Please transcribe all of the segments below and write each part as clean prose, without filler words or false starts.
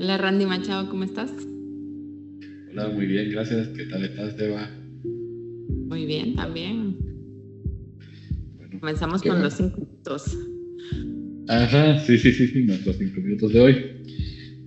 Hola Randy Machado, ¿cómo estás? Hola, muy bien, gracias. ¿Qué tal estás, Eva? Muy bien, también. Bueno, Comenzamos qué con bueno. los 5 minutos. Ajá, sí, nuestros 5 minutos de hoy.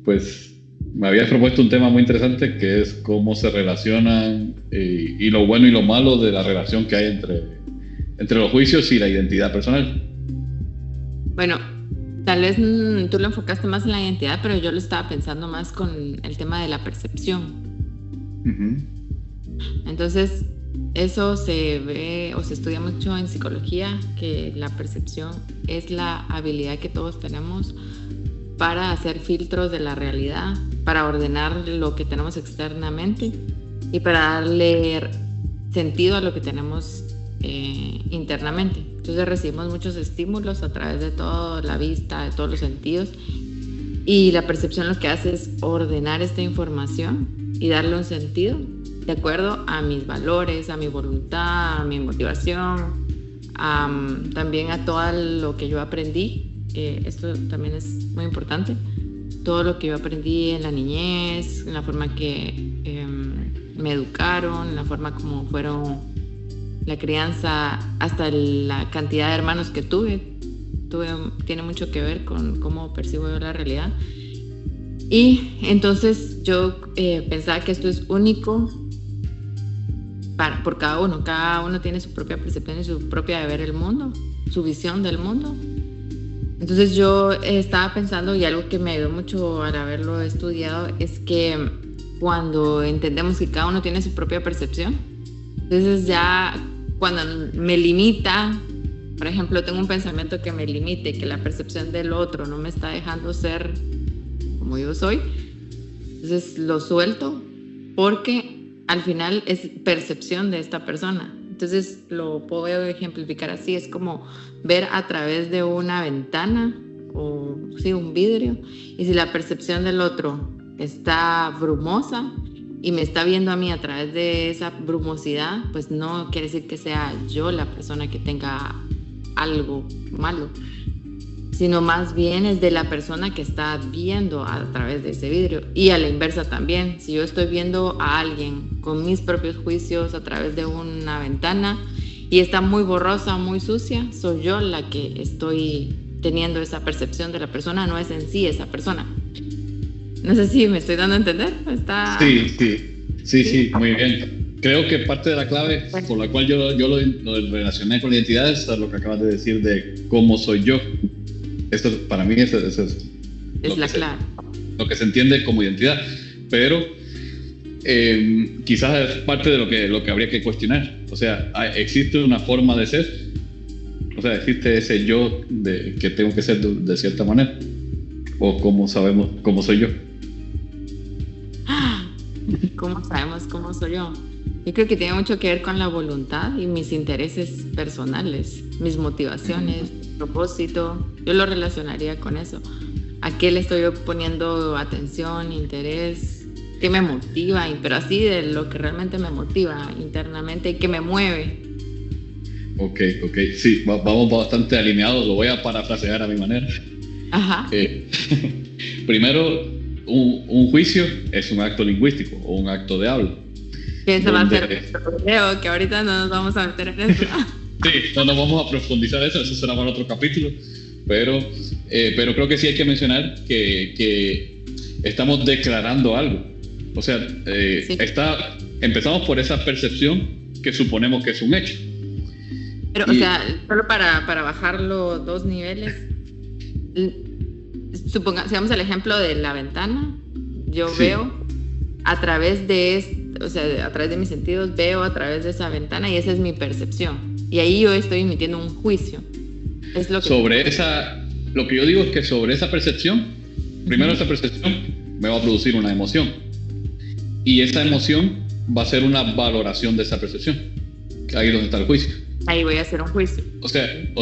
Pues me habías propuesto un tema muy interesante que es cómo se relacionan y lo bueno y lo malo de la relación que hay entre los juicios y la identidad personal. Bueno, tal vez tú lo enfocaste más en la identidad, pero yo lo estaba pensando más con el tema de la percepción. Ujú. Entonces, eso se ve o se estudia mucho en psicología, que la percepción es la habilidad que todos tenemos para hacer filtros de la realidad, para ordenar lo que tenemos externamente y para darle sentido a lo que tenemos internamente. Entonces recibimos muchos estímulos a través de toda la vista, de todos los sentidos, y la percepción lo que hace es ordenar esta información y darle un sentido de acuerdo a mis valores, a mi voluntad, a mi motivación, también a todo lo que yo aprendí. Esto también es muy importante. Todo lo que yo aprendí en la niñez, en la forma que me educaron, en la forma como fueron la crianza, hasta la cantidad de hermanos que tiene mucho que ver con cómo percibo yo la realidad. Y entonces yo pensaba que esto es único por cada uno tiene su propia percepción y su propia de ver el mundo, su visión del mundo. Entonces yo estaba pensando, y algo que me ayudó mucho al haberlo estudiado, es que cuando entendemos que cada uno tiene su propia percepción, entonces ya cuando me limita, por ejemplo, tengo un pensamiento que me limite, que la percepción del otro no me está dejando ser como yo soy, entonces lo suelto porque al final es percepción de esta persona. Entonces lo puedo ejemplificar así, es como ver a través de una ventana o sí, un vidrio, y si la percepción del otro está brumosa y me está viendo a mí a través de esa brumosidad, pues no quiere decir que sea yo la persona que tenga algo malo, sino más bien es de la persona que está viendo a través de ese vidrio. Y a la inversa también, si yo estoy viendo a alguien con mis propios juicios a través de una ventana y está muy borrosa, muy sucia, soy yo la que estoy teniendo esa percepción de la persona, no es en sí esa persona. No sé si me estoy dando a entender. Está... Sí, ¿Sí? muy bien. Creo que parte de la clave por la cual yo lo relacioné con la identidad es lo que acabas de decir de cómo soy yo. Esto para mí eso es Es lo que la se, clave. lo que se entiende como identidad, pero quizás es parte de lo que habría que cuestionar. O sea, existe una forma de ser, o sea, existe ese yo que tengo que ser de cierta manera, o cómo sabemos cómo soy yo. ¿Cómo sabemos cómo soy yo? Yo creo que tiene mucho que ver con la voluntad y mis intereses personales, mis motivaciones, mi propósito. Yo lo relacionaría con eso. ¿A qué le estoy poniendo atención, interés? ¿Qué me motiva? Pero así de lo que realmente me motiva internamente y que me mueve. Ok, sí, vamos bastante alineados, lo voy a parafrasear a mi manera. Ajá. Eh, Primero, un juicio es un acto lingüístico o un acto de habla, Que ese va a ser donde nuestro video, que ahorita no nos vamos a meter en eso. sí, no nos vamos a profundizar eso será para otro capítulo, pero creo que sí hay que mencionar que estamos declarando algo. O sea, Sí. empezamos por esa percepción que suponemos que es un hecho. Pero, o Y sea, solo para bajarlo 2 niveles, sigamos el ejemplo de la ventana, yo sí, veo a través o sea, a través de mis sentidos, veo a través de esa ventana y esa es mi percepción. Y ahí yo estoy emitiendo un juicio. Es lo que... sobre esa, lo que yo digo es que sobre esa percepción, primero esa percepción me va a producir una emoción. Y esa emoción va a ser una valoración de esa percepción. Ahí es donde está el juicio. Ahí voy a hacer un juicio. O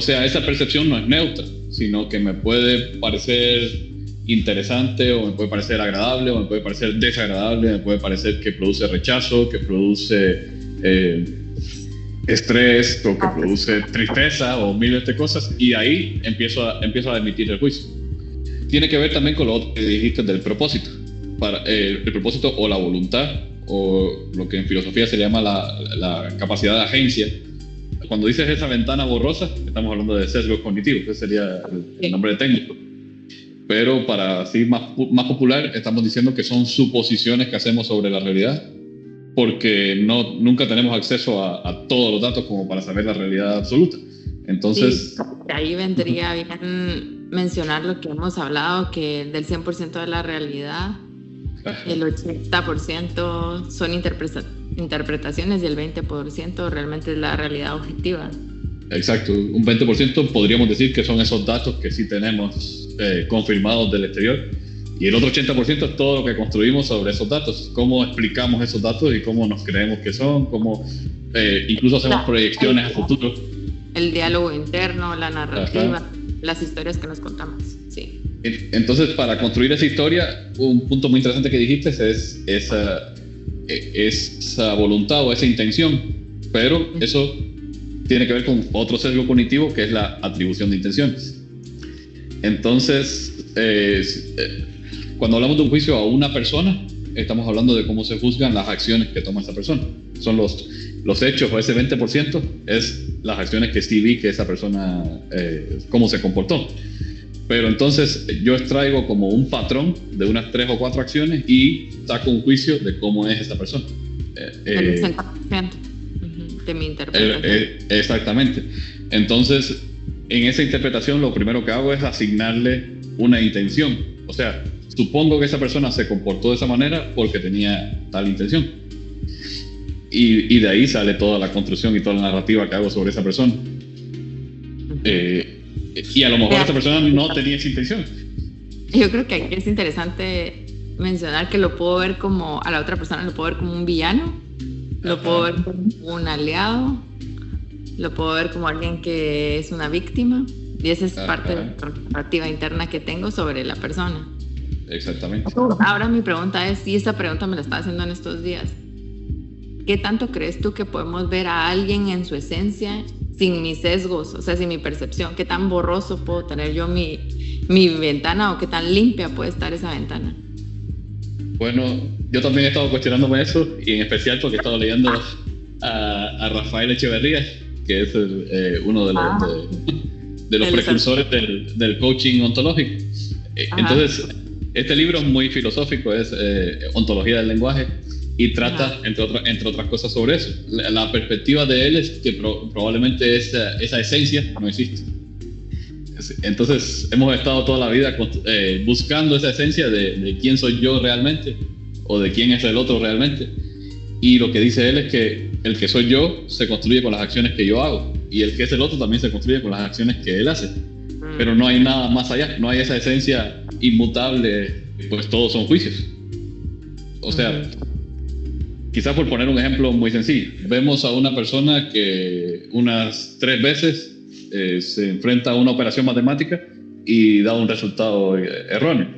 sea, esa percepción no es neutra, sino que me puede parecer interesante, o me puede parecer agradable, o me puede parecer desagradable, me puede parecer que produce rechazo, que produce estrés, o que Ah, pues, produce tristeza, o miles de cosas, y ahí empiezo a emitir el juicio. tiene que ver también con lo otro que dijiste del propósito. El propósito o la voluntad, o lo que en filosofía se llama la capacidad de agencia. Cuando dices esa ventana borrosa, estamos hablando de sesgos cognitivos, ese sería el nombre técnico. Pero para así más popular, estamos diciendo que son suposiciones que hacemos sobre la realidad, porque nunca tenemos acceso a todos los datos como para saber la realidad absoluta. Entonces... Sí, ahí vendría bien mencionar lo que hemos hablado, que del 100% de la realidad, el 80% son interpretaciones y el 20% realmente es la realidad objetiva. Exacto, un 20% podríamos decir que son esos datos que sí tenemos confirmados del exterior, y el otro 80% es todo lo que construimos sobre esos datos, cómo explicamos esos datos y cómo nos creemos que son, cómo incluso hacemos proyecciones a futuro. El diálogo interno, la narrativa, las historias que nos contamos, sí. Entonces, para construir esa historia, un punto muy interesante que dijiste es esa voluntad o esa intención, pero eso tiene que ver con otro sesgo cognitivo, que es la atribución de intenciones. Entonces, cuando hablamos de un juicio a una persona, estamos hablando de cómo se juzgan las acciones que toma esa persona. Son los hechos, o ese 20% es las acciones que sí vi que esa persona, cómo se comportó. Pero entonces yo extraigo como un patrón de unas 3 o 4 acciones y saco un juicio de cómo es esa persona. El 60% de mi interpretación. Exactamente. Entonces, en esa interpretación lo primero que hago es asignarle una intención. O sea, supongo que esa persona se comportó de esa manera porque tenía tal intención. Y de ahí sale toda la construcción y toda la narrativa que hago sobre esa persona. Y a lo mejor esa persona no tenía esa intención. Yo creo que aquí es interesante mencionar que lo puedo ver como, a la otra persona lo puedo ver como un villano, lo puedo ver como un aliado, lo puedo ver como alguien que es una víctima, y esa es parte de la narrativa interna que tengo sobre la persona. Exactamente. Ahora mi pregunta es, y esta pregunta me la estaba haciendo en estos días, ¿qué tanto crees tú que podemos ver a alguien en su esencia sin mis sesgos, o sea, sin mi percepción? ¿Qué tan borroso puedo tener yo mi ventana, o qué tan limpia puede estar esa ventana? Bueno, yo también he estado cuestionándome eso, y en especial porque he estado leyendo a Rafael Echeverría, que es uno de los precursores del coaching ontológico. Entonces, este libro es muy filosófico, es Ontología del lenguaje, y trata, entre otras cosas, sobre eso. La perspectiva de él es que probablemente esa esencia no existe. Entonces, hemos estado toda la vida buscando esa esencia de quién soy yo realmente, o de quién es el otro realmente. Y lo que dice él es que el que soy yo se construye con las acciones que yo hago, y el que es el otro también se construye con las acciones que él hace. Pero no hay nada más allá, no hay esa esencia inmutable, pues todos son juicios. O sea, quizás por poner un ejemplo muy sencillo, vemos a una persona que unas 3 veces se enfrenta a una operación matemática y da un resultado erróneo.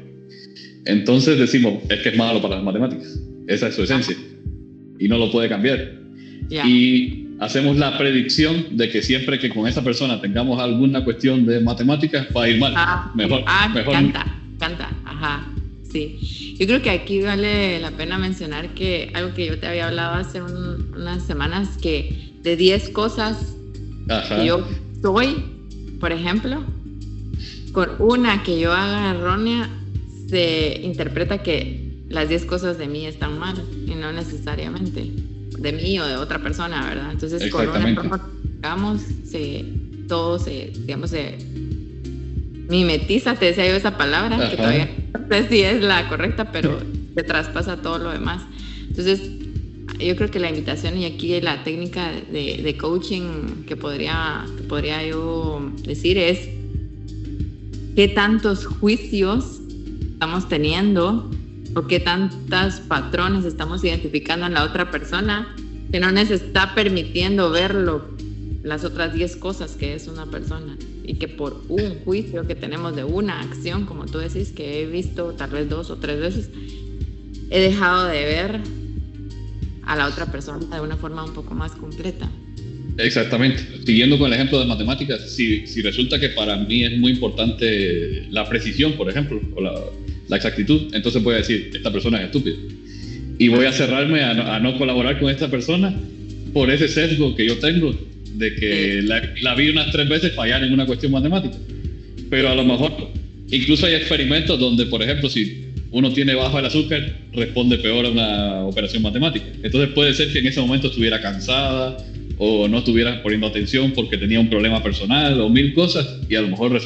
Entonces decimos, es que es malo para las matemáticas. Esa es su esencia y no lo puede cambiar. Y hacemos la predicción de que siempre que con esa persona tengamos alguna cuestión de matemáticas va a ir mal. Mejor. Canta. Ajá. Sí, yo creo que aquí vale la pena mencionar que algo que yo te había hablado hace unas semanas, que de 10 cosas que yo soy, por ejemplo, con una que yo haga errónea, se interpreta que las 10 cosas de mí están mal, y no necesariamente de mí o de otra persona, ¿verdad? Entonces, con una error, digamos, todo se mimetiza, te decía yo esa palabra, que todavía no sé si es la correcta, pero se traspasa todo lo demás. Entonces, yo creo que la invitación, y aquí la técnica de coaching que podría yo decir, es qué tantos juicios estamos teniendo, o qué tantos patrones estamos identificando en la otra persona, que no nos está permitiendo verlo, las otras 10 cosas que es una persona, y que por un juicio que tenemos de una acción, como tú decís, que he visto tal vez 2 o 3 veces, he dejado de ver a la otra persona de una forma un poco más completa. Exactamente. Siguiendo con el ejemplo de matemáticas, si resulta que para mí es muy importante la precisión, por ejemplo, o la exactitud, entonces voy a decir, esta persona es estúpida. Y voy a cerrarme a no colaborar con esta persona por ese sesgo que yo tengo de que la vi unas 3 veces fallar en una cuestión matemática. Pero a lo mejor, incluso hay experimentos donde, por ejemplo, si uno tiene bajo el azúcar, responde peor a una operación matemática. Entonces puede ser que en ese momento estuviera cansada o no estuviera poniendo atención porque tenía un problema personal o 1000 cosas, y a lo mejor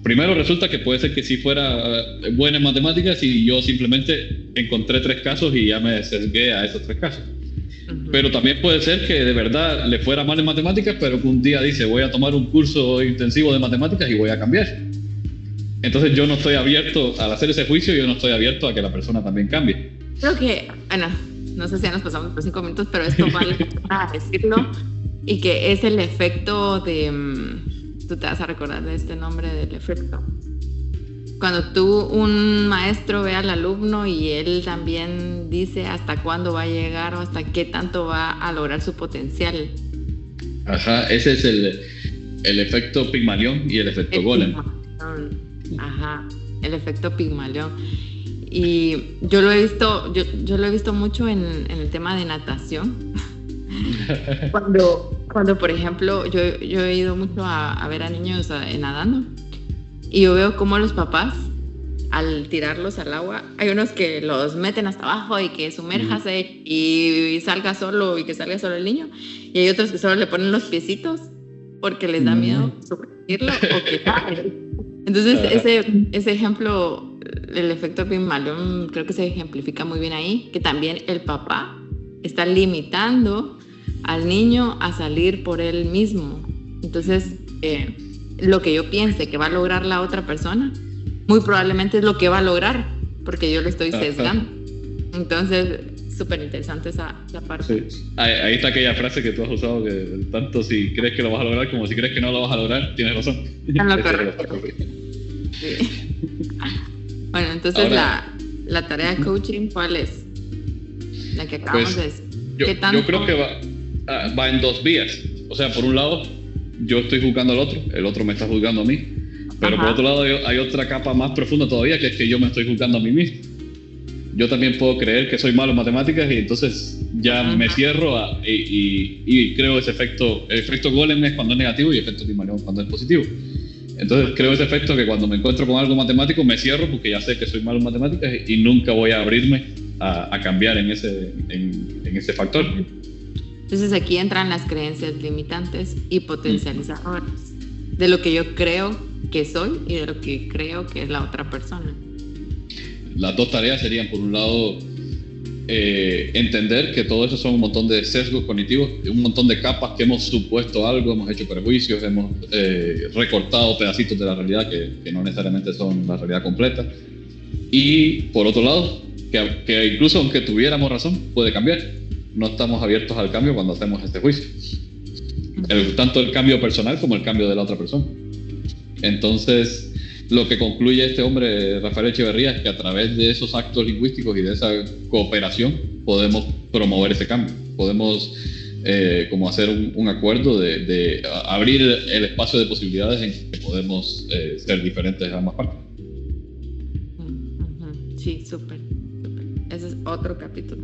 primero resulta que puede ser que sí fuera buena en matemáticas y yo simplemente encontré 3 casos y ya me sesgué a esos 3 casos. Pero también puede ser que de verdad le fuera mal en matemáticas, pero que un día dice, voy a tomar un curso intensivo de matemáticas y voy a cambiar. Entonces yo no estoy abierto, al hacer ese juicio, yo no estoy abierto a que la persona también cambie. Creo que, bueno, no sé si ya nos pasamos por 5 minutos, pero esto vale para decirlo, y que es el efecto de, tú te vas a recordar de este nombre del efecto. Cuando un maestro ve al alumno y él también dice hasta cuándo va a llegar o hasta qué tanto va a lograr su potencial. Ajá, ese es el efecto Pigmalión y el efecto Golem. Ajá, el efecto Pigmalión. Y yo lo he visto mucho en el tema de natación. Cuando por ejemplo, yo he ido mucho a ver a niños nadando, y yo veo cómo los papás, al tirarlos al agua, hay unos que los meten hasta abajo y que sumérjase y salga solo, y que salga solo el niño, y hay otros que solo le ponen los piecitos porque les da miedo sumergirlo o que cae. Entonces ese ejemplo, el efecto Pigmalión, creo que se ejemplifica muy bien ahí, que también el papá está limitando al niño a salir por él mismo. Entonces lo que yo piense que va a lograr la otra persona, muy probablemente es lo que va a lograr, porque yo le estoy sesgando. Entonces, súper interesante esa parte. Sí. Ahí está aquella frase que tú has usado, que tanto si crees que lo vas a lograr como si crees que no lo vas a lograr, tienes razón. En lo correcto. Sí. Bueno, entonces ahora, la tarea de coaching, ¿cuál es? La que acabamos de decir. Yo creo que va en 2 vías. O sea, por un lado, yo estoy juzgando al otro, el otro me está juzgando a mí, pero por otro lado hay otra capa más profunda todavía, que es que yo me estoy juzgando a mí mismo. Yo también puedo creer que soy malo en matemáticas y entonces ya me cierro y creo ese efecto. El efecto Golem es cuando es negativo y el efecto Pigmalión cuando es positivo. Entonces creo ese efecto que cuando me encuentro con algo matemático me cierro porque ya sé que soy malo en matemáticas y nunca voy a abrirme a cambiar en ese factor. Entonces aquí entran las creencias limitantes y potencializadoras de lo que yo creo que soy y de lo que creo que es la otra persona. Las 2 tareas serían, por un lado, entender que todo eso son un montón de sesgos cognitivos, un montón de capas que hemos supuesto algo, hemos hecho prejuicios, hemos recortado pedacitos de la realidad que no necesariamente son la realidad completa. Y por otro lado, que incluso aunque tuviéramos razón, puede cambiar. No estamos abiertos al cambio cuando hacemos este juicio. Tanto el cambio personal como el cambio de la otra persona. Entonces, lo que concluye este hombre, Rafael Echeverría, es que a través de esos actos lingüísticos y de esa cooperación podemos promover ese cambio. Podemos como hacer un acuerdo de abrir el espacio de posibilidades en que podemos ser diferentes de ambas partes. Sí, súper. Ese es otro capítulo.